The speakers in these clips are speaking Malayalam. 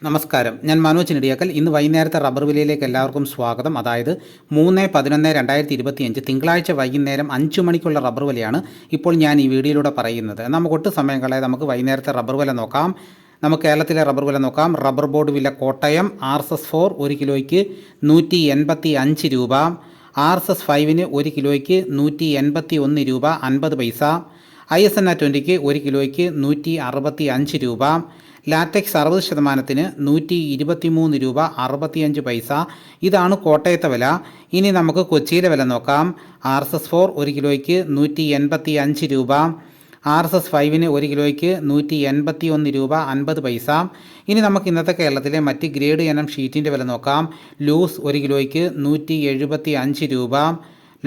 നമസ്കാരം, ഞാൻ മനോജ് നെടിയാക്കൽ. ഇന്ന് വൈകുന്നേരത്തെ റബ്ബർ വിലയിലേക്ക് എല്ലാവർക്കും സ്വാഗതം. അതായത് 3/11/2025 തിങ്കളാഴ്ച വൈകുന്നേരം 5 മണിക്കുള്ള റബ്ബർ വിലയാണ് ഇപ്പോൾ ഞാൻ ഈ വീഡിയോയിലൂടെ പറയുന്നത്. നമുക്ക് ഒട്ടും സമയം കളയാതെ നമുക്ക് വൈകുന്നേരത്തെ റബ്ബർ വില നോക്കാം. നമുക്ക് കേരളത്തിലെ റബ്ബർ വില നോക്കാം. റബ്ബർ ബോർഡ് വില കോട്ടയം RSS4 1 കിലോയ്ക്ക് 185 രൂപ, RSS 5 1 കിലോയ്ക്ക് 181 രൂപ 50 പൈസ, ISNA 20 1 കിലോയ്ക്ക് 165 രൂപ, ലാറ്റക്സ് 60% 123 രൂപ 65 പൈസ. ഇതാണ് കോട്ടയത്തെ വില. ഇനി നമുക്ക് കൊച്ചിയിലെ വില നോക്കാം. RSS4 1 കിലോയ്ക്ക് 185 രൂപ, RSS 5 1 കിലോയ്ക്ക് 181 രൂപ 50 പൈസ. ഇനി നമുക്ക് ഇന്നത്തെ കേരളത്തിലെ മറ്റ് ഗ്രേഡ് ഇനം ഷീറ്റിൻ്റെ വില നോക്കാം. ലൂസ് 1 കിലോയ്ക്ക് 175 രൂപ,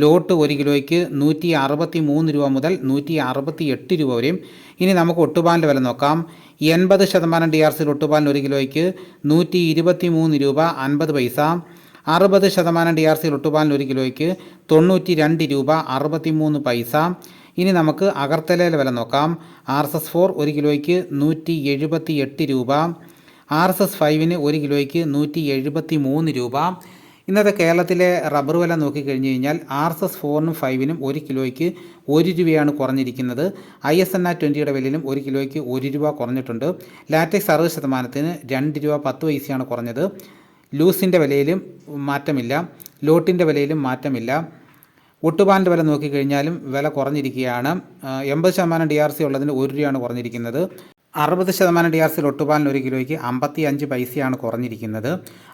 ലോട്ട് 1 കിലോയ്ക്ക് 163 രൂപ മുതൽ 168 രൂപ വരെയും. ഇനി നമുക്ക് ഒട്ടുപാലിൻ്റെ വില നോക്കാം. 80% DRC ഒട്ടുപാലിന് 1 കിലോയ്ക്ക് 123 രൂപ 50 പൈസ, 60% DRC ഒട്ടുപാലിന് 1 കിലോയ്ക്ക് 92 രൂപ 63 പൈസ. ഇനി നമുക്ക് അഗർത്തലയിലെ വില നോക്കാം. RSS4 1 കിലോയ്ക്ക് 178 രൂപ, RSS 5 1 കിലോയ്ക്ക് 173 രൂപ. ഇന്നത്തെ കേരളത്തിലെ റബ്ബർ വില നോക്കിക്കഴിഞ്ഞ് കഴിഞ്ഞാൽ RSS 4 5 1 കിലോയ്ക്ക് 1 രൂപയാണ് കുറഞ്ഞിരിക്കുന്നത്. ISNA 20 വിലയിലും 1 കിലോയ്ക്ക് 1 രൂപ കുറഞ്ഞിട്ടുണ്ട്. ലാറ്റക്സ് 60% 2 രൂപ 10 പൈസയാണ് കുറഞ്ഞത്. ലൂസിൻ്റെ വിലയിലും മാറ്റമില്ല, ലോട്ടിൻ്റെ വിലയിലും മാറ്റമില്ല. ഒട്ടുപാലിൻ്റെ വില നോക്കിക്കഴിഞ്ഞാലും വില കുറഞ്ഞിരിക്കുകയാണ്. 80% DRC ഉള്ളതിന് 1 രൂപയാണ് കുറഞ്ഞിരിക്കുന്നത്. 60% DRC ഒട്ടുപാലിന് 1 കിലോയ്ക്ക് 55 പൈസയാണ് കുറഞ്ഞിരിക്കുന്നത്.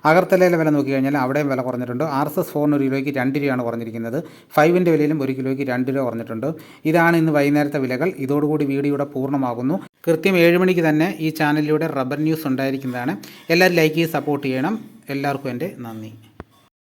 അഗർത്തലയിലെ വില നോക്കിക്കഴിഞ്ഞാൽ അവിടെയും വില കുറഞ്ഞിട്ടുണ്ട്. RSS 4 1 കിലോയ്ക്ക് 2 രൂപയാണ് കുറഞ്ഞിരിക്കുന്നത്. 5 വിലയിലും 1 കിലോയ്ക്ക് 2 രൂപ കുറഞ്ഞിട്ടുണ്ട്. ഇതാണ് ഇന്ന് വൈകുന്നേരത്തെ വിലകൾ. ഇതോടുകൂടി വീഡിയോയുടെ പൂർണ്ണമാകുന്നു. കൃത്യം 7 മണിക്ക് തന്നെ ഈ ചാനലിലൂടെ റബ്ബർ ന്യൂസ് ഉണ്ടായിരിക്കുന്നതാണ്. എല്ലാവരും ലൈക്ക് ചെയ്ത് സപ്പോർട്ട് ചെയ്യണം. എല്ലാവർക്കും എൻ്റെ നന്ദി.